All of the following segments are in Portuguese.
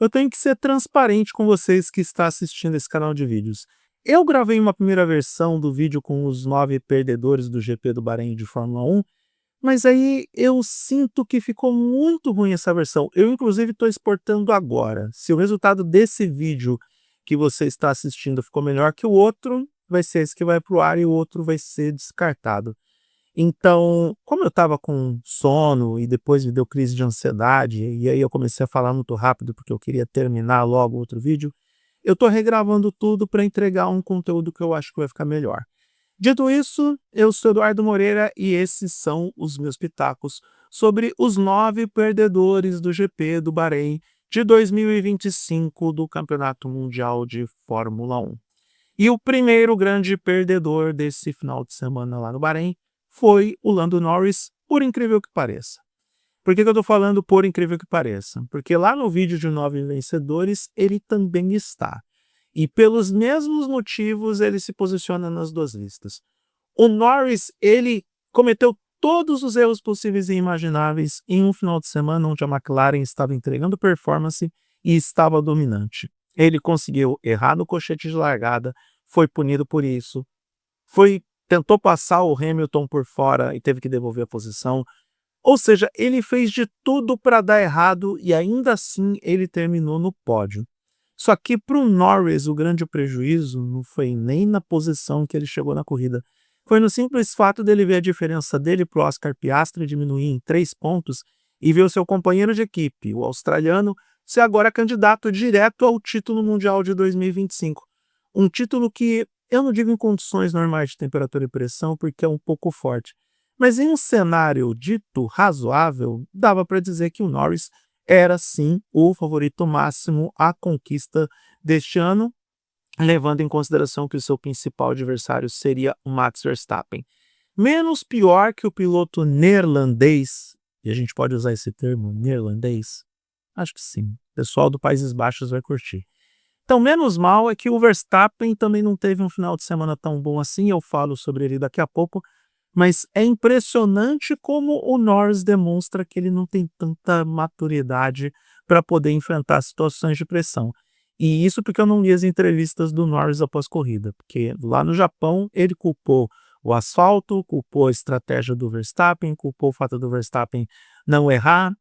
Eu tenho que ser transparente com vocês que está assistindo esse canal de vídeos. Eu gravei uma primeira versão do vídeo com os 9 perdedores do GP do Bahrein de Fórmula 1, mas aí eu sinto que ficou muito ruim essa versão. Eu, inclusive, estou exportando agora. Se o resultado desse vídeo que você está assistindo ficou melhor que o outro, vai ser esse que vai para o ar e o outro vai ser descartado. Então, como eu estava com sono e depois me deu crise de ansiedade, e aí eu comecei a falar muito rápido porque eu queria terminar logo o outro vídeo, eu estou regravando tudo para entregar um conteúdo que eu acho que vai ficar melhor. Dito isso, eu sou Eduardo Moreira e esses são os meus pitacos sobre os 9 perdedores do GP do Bahrein de 2025 do Campeonato Mundial de Fórmula 1. E o primeiro grande perdedor desse final de semana lá no Bahrein foi o Lando Norris, por incrível que pareça. Por que eu estou falando por incrível que pareça? Porque lá no vídeo de 9 vencedores, ele também está. E pelos mesmos motivos, ele se posiciona nas duas listas. O Norris, ele cometeu todos os erros possíveis e imagináveis em um final de semana onde a McLaren estava entregando performance e estava dominante. Ele conseguiu errar no colchete de largada, foi punido por isso, tentou passar o Hamilton por fora e teve que devolver a posição. Ou seja, ele fez de tudo para dar errado e ainda assim ele terminou no pódio. Só que para o Norris o grande prejuízo não foi nem na posição que ele chegou na corrida. Foi no simples fato dele ver a diferença dele para o Oscar Piastri diminuir em 3 pontos e ver o seu companheiro de equipe, o australiano, ser agora candidato direto ao título mundial de 2025. Um título que eu não digo em condições normais de temperatura e pressão porque é um pouco forte. Mas em um cenário dito razoável, dava para dizer que o Norris era sim o favorito máximo à conquista deste ano, levando em consideração que o seu principal adversário seria o Max Verstappen. Menos pior que o piloto neerlandês, e a gente pode usar esse termo, neerlandês? Acho que sim. O pessoal do Países Baixos vai curtir. Então, menos mal é que o Verstappen também não teve um final de semana tão bom assim, eu falo sobre ele daqui a pouco, mas é impressionante como o Norris demonstra que ele não tem tanta maturidade para poder enfrentar situações de pressão. E isso porque eu não li as entrevistas do Norris após corrida, porque lá no Japão ele culpou o asfalto, culpou a estratégia do Verstappen, culpou o fato do Verstappen não errar.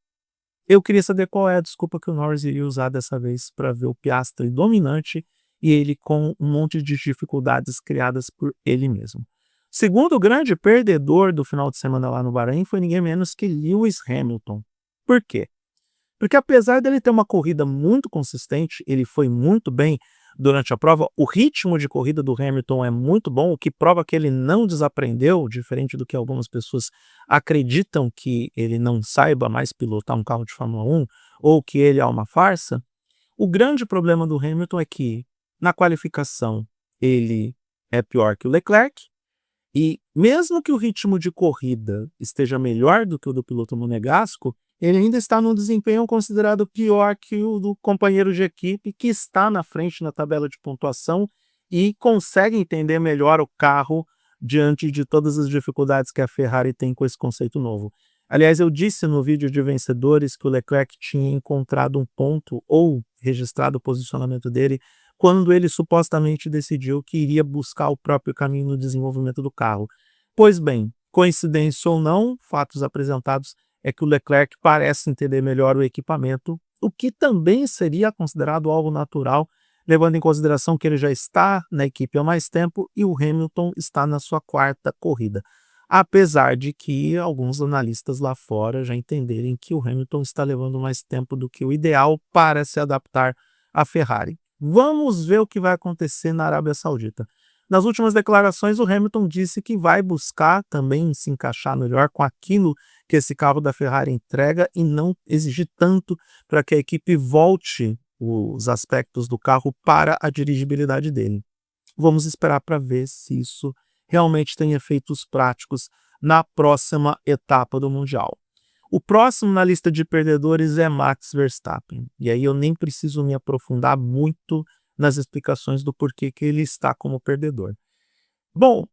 Eu queria saber qual é a desculpa que o Norris iria usar dessa vez para ver o Piastri dominante e ele com um monte de dificuldades criadas por ele mesmo. Segundo grande perdedor do final de semana lá no Bahrein foi ninguém menos que Lewis Hamilton. Por quê? Porque apesar dele ter uma corrida muito consistente, ele foi muito bem durante a prova, o ritmo de corrida do Hamilton é muito bom, o que prova que ele não desaprendeu, diferente do que algumas pessoas acreditam que ele não saiba mais pilotar um carro de Fórmula 1 ou que ele é uma farsa. O grande problema do Hamilton é que na qualificação ele é pior que o Leclerc, e mesmo que o ritmo de corrida esteja melhor do que o do piloto monegasco, ele ainda está num desempenho considerado pior que o do companheiro de equipe que está na frente na tabela de pontuação e consegue entender melhor o carro diante de todas as dificuldades que a Ferrari tem com esse conceito novo. Aliás, eu disse no vídeo de vencedores que o Leclerc tinha encontrado um ponto ou registrado o posicionamento dele quando ele supostamente decidiu que iria buscar o próprio caminho no desenvolvimento do carro. Pois bem, coincidência ou não, fatos apresentados é que o Leclerc parece entender melhor o equipamento, o que também seria considerado algo natural, levando em consideração que ele já está na equipe há mais tempo e o Hamilton está na sua 4ª corrida. Apesar de que alguns analistas lá fora já entenderem que o Hamilton está levando mais tempo do que o ideal para se adaptar à Ferrari. Vamos ver o que vai acontecer na Arábia Saudita. Nas últimas declarações, o Hamilton disse que vai buscar também se encaixar melhor com aquilo que esse carro da Ferrari entrega e não exigir tanto para que a equipe volte os aspectos do carro para a dirigibilidade dele. Vamos esperar para ver se isso realmente tem efeitos práticos na próxima etapa do Mundial. O próximo na lista de perdedores é Max Verstappen. E aí eu nem preciso me aprofundar muito nas explicações do porquê que ele está como perdedor. Bom,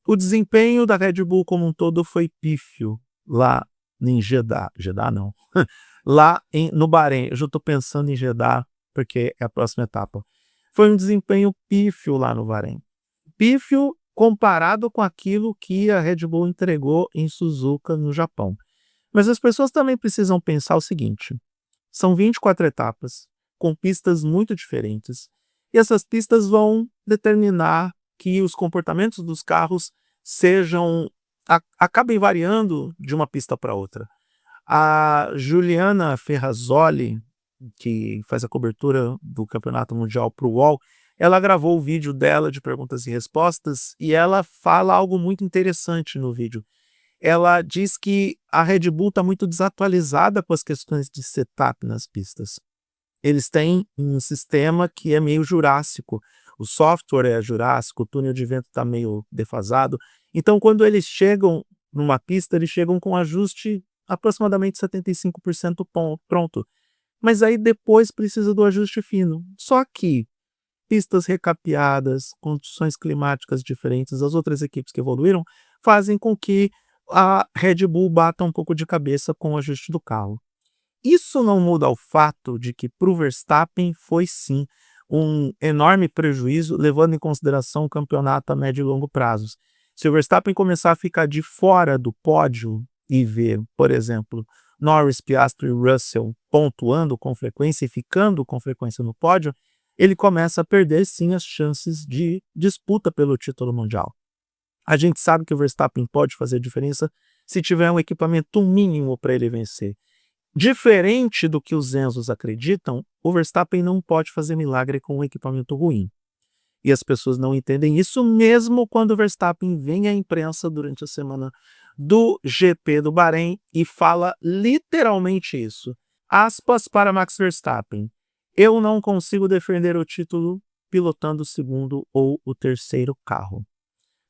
o desempenho da Red Bull como um todo foi pífio lá em Jeddah. Jeddah não. No Bahrein. Eu já estou pensando em Jeddah porque é a próxima etapa. Foi um desempenho pífio lá no Bahrein. Pífio comparado com aquilo que a Red Bull entregou em Suzuka, no Japão. Mas as pessoas também precisam pensar o seguinte: são 24 etapas, com pistas muito diferentes, e essas pistas vão determinar que os comportamentos dos carros acabem variando de uma pista para outra. A Juliana Ferrazoli, que faz a cobertura do Campeonato Mundial para o UOL, ela gravou o vídeo dela de perguntas e respostas e ela fala algo muito interessante no vídeo. Ela diz que a Red Bull está muito desatualizada com as questões de setup nas pistas. Eles têm um sistema que é meio jurássico. O software é jurássico, o túnel de vento está meio defasado. Então, quando eles chegam numa pista, eles chegam com ajuste aproximadamente 75% pronto. Mas aí depois precisa do ajuste fino. Só que pistas recapeadas, condições climáticas diferentes, as outras equipes que evoluíram, fazem com que a Red Bull bata um pouco de cabeça com o ajuste do carro. Isso não muda o fato de que para o Verstappen foi sim um enorme prejuízo, levando em consideração o campeonato a médio e longo prazos. Se o Verstappen começar a ficar de fora do pódio e ver, por exemplo, Norris, Piastri e Russell pontuando com frequência e ficando com frequência no pódio, ele começa a perder sim as chances de disputa pelo título mundial. A gente sabe que o Verstappen pode fazer diferença se tiver um equipamento mínimo para ele vencer. Diferente do que os Enzos acreditam, o Verstappen não pode fazer milagre com um equipamento ruim. E as pessoas não entendem isso mesmo quando o Verstappen vem à imprensa durante a semana do GP do Bahrein e fala literalmente isso. Aspas para Max Verstappen: eu não consigo defender o título pilotando o segundo ou o terceiro carro.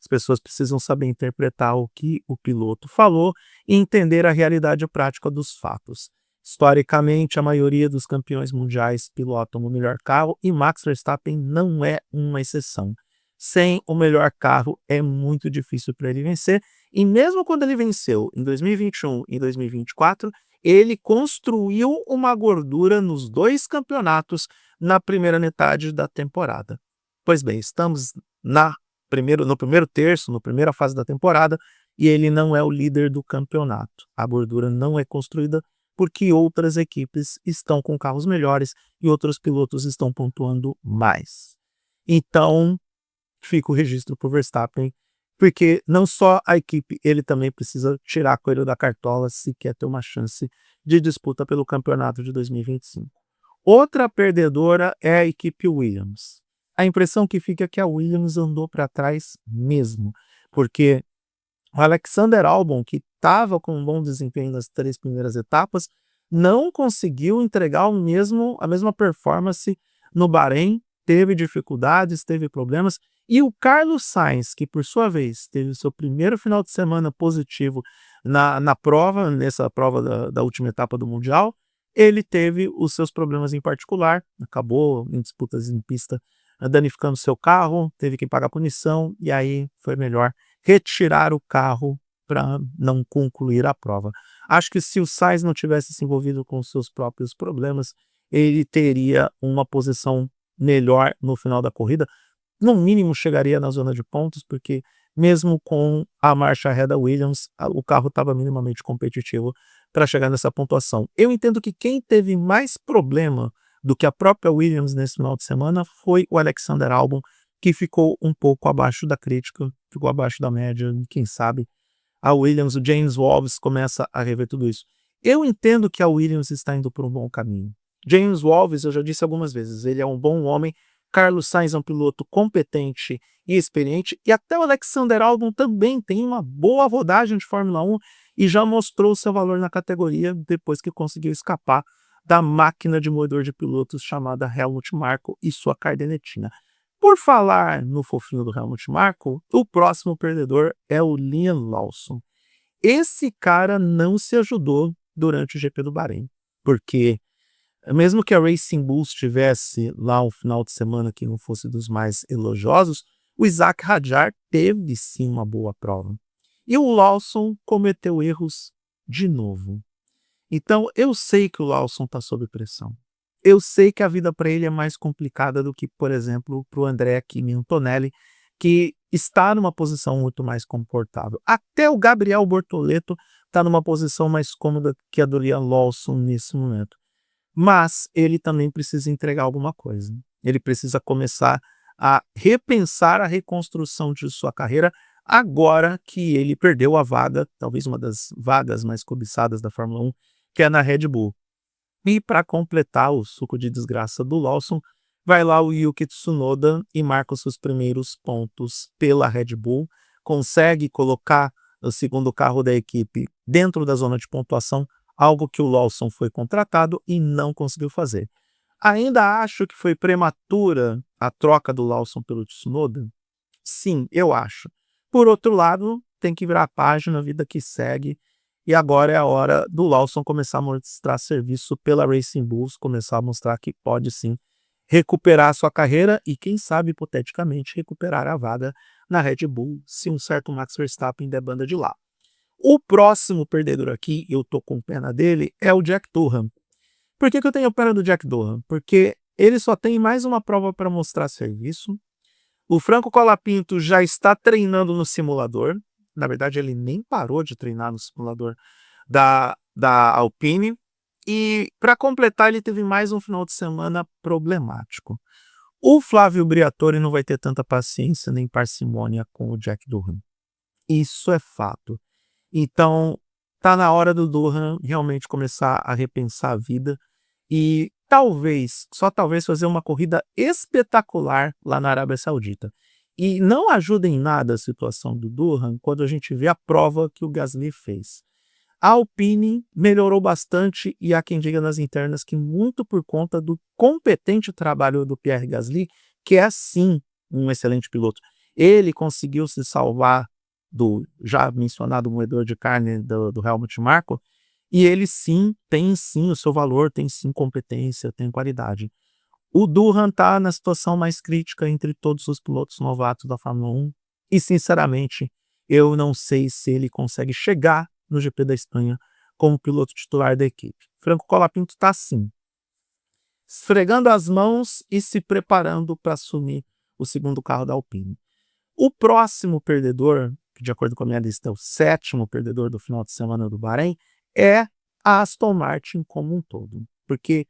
As pessoas precisam saber interpretar o que o piloto falou e entender a realidade prática dos fatos. Historicamente, a maioria dos campeões mundiais pilotam o melhor carro e Max Verstappen não é uma exceção. Sem o melhor carro é muito difícil para ele vencer, e mesmo quando ele venceu em 2021 e 2024, ele construiu uma gordura nos dois campeonatos na primeira metade da temporada. Pois bem, estamos no primeiro terço, na primeira fase da temporada, e ele não é o líder do campeonato. A gordura não é construída porque outras equipes estão com carros melhores e outros pilotos estão pontuando mais. Então, fica o registro para o Verstappen, porque não só a equipe, ele também precisa tirar coelho da cartola se quer ter uma chance de disputa pelo campeonato de 2025. Outra perdedora é a equipe Williams. A impressão que fica é que a Williams andou para trás mesmo, porque o Alexander Albon, que estava com um bom desempenho nas 3 primeiras etapas, não conseguiu entregar a mesma performance no Bahrein, teve dificuldades, teve problemas, e o Carlos Sainz, que por sua vez teve o seu primeiro final de semana positivo nessa prova da última etapa do Mundial, ele teve os seus problemas em particular, acabou em disputas em pista danificando seu carro, teve que pagar punição, e aí foi melhor retirar o carro para não concluir a prova. Acho que se o Sainz não tivesse se envolvido com seus próprios problemas, ele teria uma posição melhor no final da corrida. No mínimo chegaria na zona de pontos, porque mesmo com a marcha ré da Williams, o carro estava minimamente competitivo para chegar nessa pontuação. Eu entendo que quem teve mais problema do que a própria Williams nesse final de semana foi o Alexander Albon, que ficou um pouco abaixo da crítica, ficou abaixo da média, quem sabe a Williams, o James Wolves começa a rever tudo isso. Eu entendo que a Williams está indo por um bom caminho. James Wolves, eu já disse algumas vezes, ele é um bom homem. Carlos Sainz é um piloto competente e experiente, e até o Alexander Albon também tem uma boa rodagem de Fórmula 1 e já mostrou seu valor na categoria depois que conseguiu escapar da máquina de moedor de pilotos chamada Helmut Marko e sua cardenetinha. Por falar no fofinho do Helmut Marko, o próximo perdedor é o Liam Lawson. Esse cara não se ajudou durante o GP do Bahrein, porque mesmo que a Racing Bulls tivesse lá um final de semana que não fosse dos mais elogiosos, o Isaac Hadjar teve sim uma boa prova. E o Lawson cometeu erros de novo. Então eu sei que o Lawson está sob pressão. eu sei que a vida para ele é mais complicada do que, por exemplo, para o Andrea Kimi Antonelli, que está numa posição muito mais confortável. Até o Gabriel Bortoleto está numa posição mais cômoda que a do Liam Lawson nesse momento. Mas ele também precisa entregar alguma coisa. Ele precisa começar a repensar a reconstrução de sua carreira agora que ele perdeu a vaga, talvez uma das vagas mais cobiçadas da Fórmula 1, que é na Red Bull. E para completar o suco de desgraça do Lawson, vai lá o Yuki Tsunoda e marca os seus primeiros pontos pela Red Bull, consegue colocar o segundo carro da equipe dentro da zona de pontuação, algo que o Lawson foi contratado e não conseguiu fazer. Ainda acho que foi prematura a troca do Lawson pelo Tsunoda? Sim, eu acho. Por outro lado, tem que virar a página, a vida que segue, e agora é a hora do Lawson começar a mostrar serviço pela Racing Bulls, começar a mostrar que pode sim recuperar a sua carreira e, quem sabe, hipoteticamente, recuperar a vaga na Red Bull, se um certo Max Verstappen der banda de lá. O próximo perdedor aqui, eu tô com pena dele, é o Jack Durham. Por que eu tenho pena do Jack Durham? Porque ele só tem mais uma prova para mostrar serviço. O Franco Colapinto já está treinando no simulador. Na verdade, ele nem parou de treinar no simulador da Alpine. E, para completar, ele teve mais um final de semana problemático. O Flávio Briatore não vai ter tanta paciência nem parcimônia com o Jack Durham. Isso é fato. Então, tá na hora do Durham realmente começar a repensar a vida e talvez, só talvez, fazer uma corrida espetacular lá na Arábia Saudita. E não ajuda em nada a situação do Durham quando a gente vê a prova que o Gasly fez. A Alpine melhorou bastante e há quem diga nas internas que muito por conta do competente trabalho do Pierre Gasly, que é sim um excelente piloto. Ele conseguiu se salvar do já mencionado moedor de carne do Helmut Marko, e ele sim tem sim o seu valor, tem sim competência, tem qualidade. O Durham está na situação mais crítica entre todos os pilotos novatos da Fórmula 1 e, sinceramente, eu não sei se ele consegue chegar no GP da Espanha como piloto titular da equipe. Franco Colapinto está assim, esfregando as mãos e se preparando para assumir o segundo carro da Alpine. O próximo perdedor, que de acordo com a minha lista é o sétimo perdedor do final de semana do Bahrein, é a Aston Martin como um todo. Porque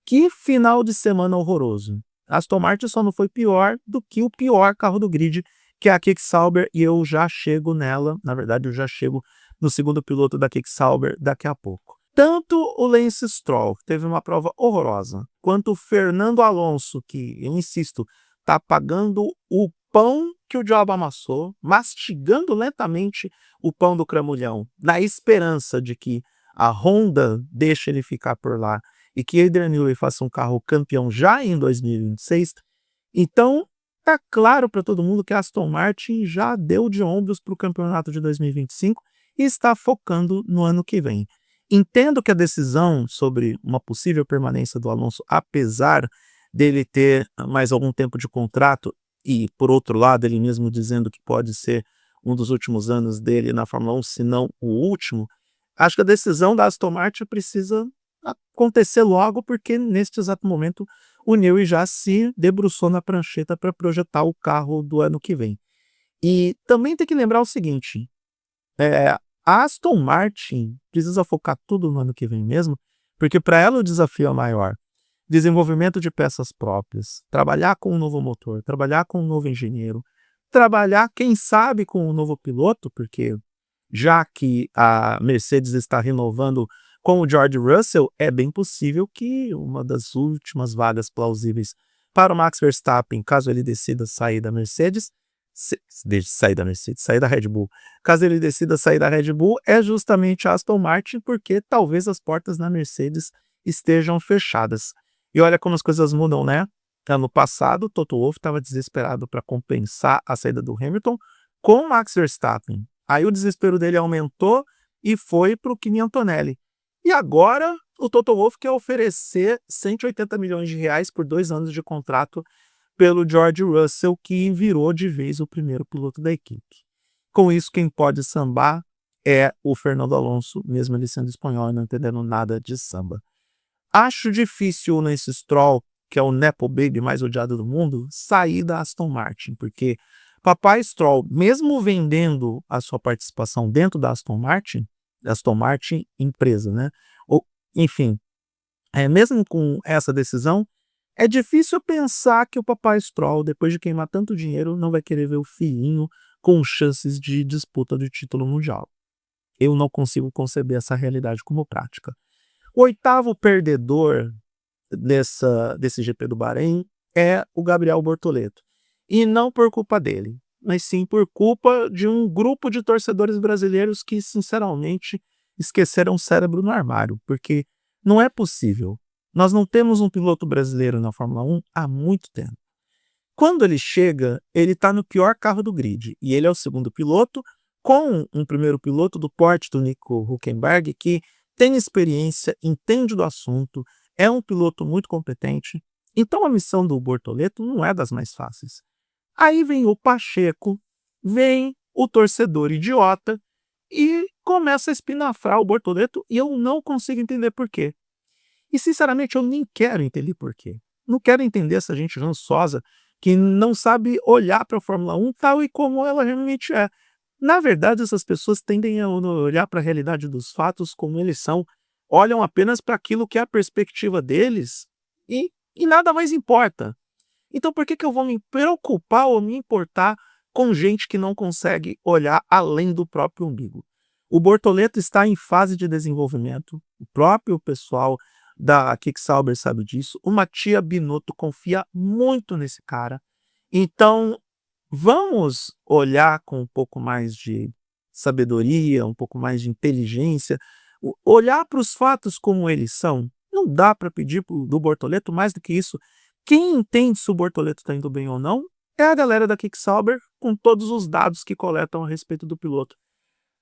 que final de semana horroroso. A Aston Martin só não foi pior do que o pior carro do grid, que é a Keke Sauber, e eu já chego nela. Na verdade, eu já chego no segundo piloto da Keke Sauber daqui a pouco. Tanto o Lance Stroll, que teve uma prova horrorosa, quanto o Fernando Alonso, que, eu insisto, está pagando o pão que o diabo amassou, mastigando lentamente o pão do cramulhão, na esperança de que a Honda deixe ele ficar por lá e que Adrian Newey faça um carro campeão já em 2026, então tá claro para todo mundo que a Aston Martin já deu de ombros para o campeonato de 2025 e está focando no ano que vem. Entendo que a decisão sobre uma possível permanência do Alonso, apesar dele ter mais algum tempo de contrato, e por outro lado ele mesmo dizendo que pode ser um dos últimos anos dele na Fórmula 1, se não o último, acho que a decisão da Aston Martin precisa acontecer logo, porque neste exato momento o Newey já se debruçou na prancheta para projetar o carro do ano que vem. E também tem que lembrar o seguinte, a Aston Martin precisa focar tudo no ano que vem mesmo, porque para ela o desafio é maior. Desenvolvimento de peças próprias, trabalhar com um novo motor, trabalhar com um novo engenheiro, trabalhar, quem sabe, com um novo piloto, porque já que a Mercedes está renovando com o George Russell, é bem possível que uma das últimas vagas plausíveis para o Max Verstappen, caso ele decida sair da Mercedes, sair da Red Bull, caso ele decida sair da Red Bull, é justamente a Aston Martin, porque talvez as portas na Mercedes estejam fechadas. E olha como as coisas mudam, né? Ano passado, Toto Wolff estava desesperado para compensar a saída do Hamilton com o Max Verstappen. Aí o desespero dele aumentou e foi para o Kimi Antonelli. E agora o Toto Wolff quer oferecer 180 milhões de reais por 2 anos de contrato pelo George Russell, que virou de vez o primeiro piloto da equipe. Com isso, quem pode sambar é o Fernando Alonso, mesmo ele sendo espanhol e não entendendo nada de samba. Acho difícil o Lance Stroll, que é o nepo baby mais odiado do mundo, sair da Aston Martin, porque papai Stroll, mesmo vendendo a sua participação dentro da Aston Martin empresa, né? Ou, enfim, mesmo com essa decisão, é difícil pensar que o papai Stroll, depois de queimar tanto dinheiro, não vai querer ver o filhinho com chances de disputa do título mundial. Eu não consigo conceber essa realidade como prática. O oitavo perdedor desse GP do Bahrein é o Gabriel Bortoleto. E não por culpa dele, mas sim por culpa de um grupo de torcedores brasileiros que, sinceramente, esqueceram o cérebro no armário, porque não é possível. Nós não temos um piloto brasileiro na Fórmula 1 há muito tempo. Quando ele chega, ele está no pior carro do grid, e ele é o segundo piloto, com um primeiro piloto do porte do Nico Hülkenberg, que tem experiência, entende do assunto, é um piloto muito competente. Então a missão do Bortoleto não é das mais fáceis. Aí vem o Pacheco, vem o torcedor idiota e começa a espinafrar o Bortoleto, e eu não consigo entender por quê. E sinceramente eu nem quero entender por quê. Não quero entender essa gente rançosa que não sabe olhar para a Fórmula 1 tal e como ela realmente é. Na verdade, essas pessoas tendem a olhar para a realidade dos fatos como eles são, olham apenas para aquilo que é a perspectiva deles e nada mais importa. Então por que que eu vou me preocupar ou me importar com gente que não consegue olhar além do próprio umbigo? O Bortoleto está em fase de desenvolvimento, o próprio pessoal da Kick-Sauber sabe disso, o Mattia Binotto confia muito nesse cara. Então, vamos olhar com um pouco mais de sabedoria, um pouco mais de inteligência, olhar para os fatos como eles são. Não dá para pedir do Bortoleto mais do que isso. Quem entende se o Bortoleto está indo bem ou não é a galera da Kick-Sauber com todos os dados que coletam a respeito do piloto.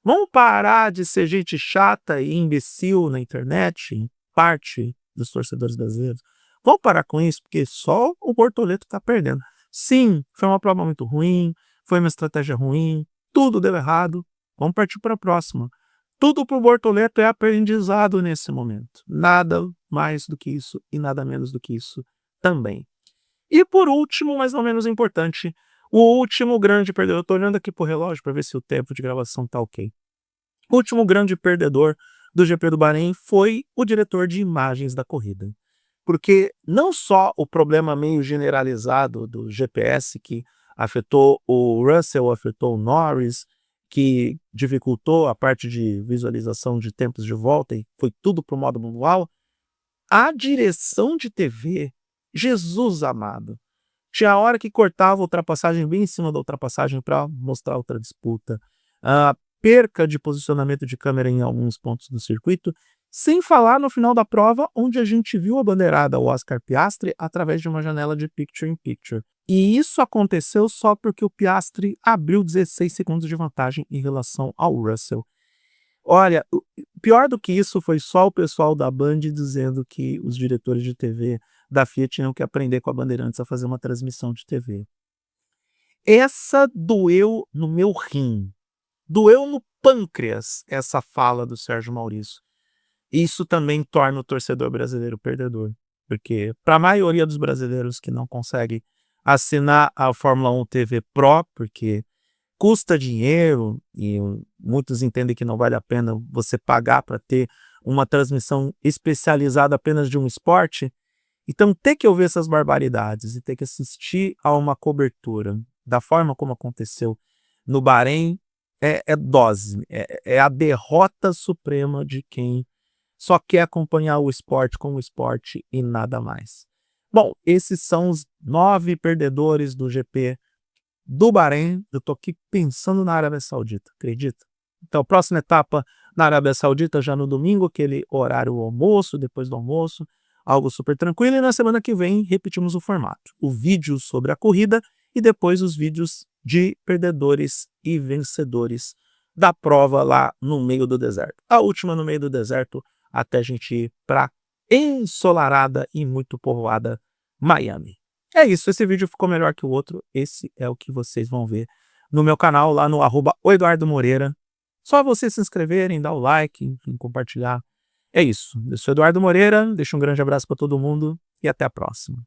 Vamos parar de ser gente chata e imbecil na internet, parte dos torcedores brasileiros. Vamos parar com isso, porque só o Bortoleto está perdendo. Sim, foi uma prova muito ruim, foi uma estratégia ruim, tudo deu errado. Vamos partir para a próxima. Tudo para o Bortoleto é aprendizado nesse momento. Nada mais do que isso e nada menos do que isso também. E por último, mas não menos importante, o último grande perdedor. Eu estou olhando aqui para o relógio para ver se o tempo de gravação está ok. O último grande perdedor do GP do Bahrein foi o diretor de imagens da corrida. Porque não só o problema meio generalizado do GPS, que afetou o Russell, afetou o Norris, que dificultou a parte de visualização de tempos de volta e foi tudo para o modo manual, a direção de TV, Jesus amado, tinha hora que cortava a ultrapassagem bem em cima da ultrapassagem para mostrar outra disputa. A perca de posicionamento de câmera em alguns pontos do circuito, sem falar no final da prova, onde a gente viu a bandeirada, o Oscar Piastri, através de uma janela de picture-in-picture. E isso aconteceu só porque o Piastri abriu 16 segundos de vantagem em relação ao Russell. Olha, pior do que isso foi só o pessoal da Band dizendo que os diretores de TV da FIA tinham que aprender com a Bandeirantes a fazer uma transmissão de TV. Essa doeu no meu rim, doeu no pâncreas, essa fala do Sérgio Maurício. Isso também torna o torcedor brasileiro perdedor, porque para a maioria dos brasileiros que não consegue assinar a Fórmula 1 TV Pro, porque custa dinheiro e muitos entendem que não vale a pena você pagar para ter uma transmissão especializada apenas de um esporte, então ter que ouvir essas barbaridades e ter que assistir a uma cobertura da forma como aconteceu no Bahrein é dose, é a derrota suprema de quem só quer acompanhar o esporte como esporte e nada mais. Bom, esses são os 9 perdedores do GP do Bahrein. Eu tô aqui pensando na Arábia Saudita, acredita? Então, próxima etapa na Arábia Saudita já no domingo, aquele horário almoço, depois do almoço, algo super tranquilo. E na semana que vem repetimos o formato. O vídeo sobre a corrida e depois os vídeos de perdedores e vencedores da prova lá no meio do deserto. A última no meio do deserto até a gente ir para ensolarada e muito povoada Miami. É isso, esse vídeo ficou melhor que o outro, esse é o que vocês vão ver no meu canal, lá no @oeduardomoreira. Só vocês se inscreverem, dar o like, enfim, compartilhar. É isso. Eu sou Eduardo Moreira, deixo um grande abraço para todo mundo e até a próxima.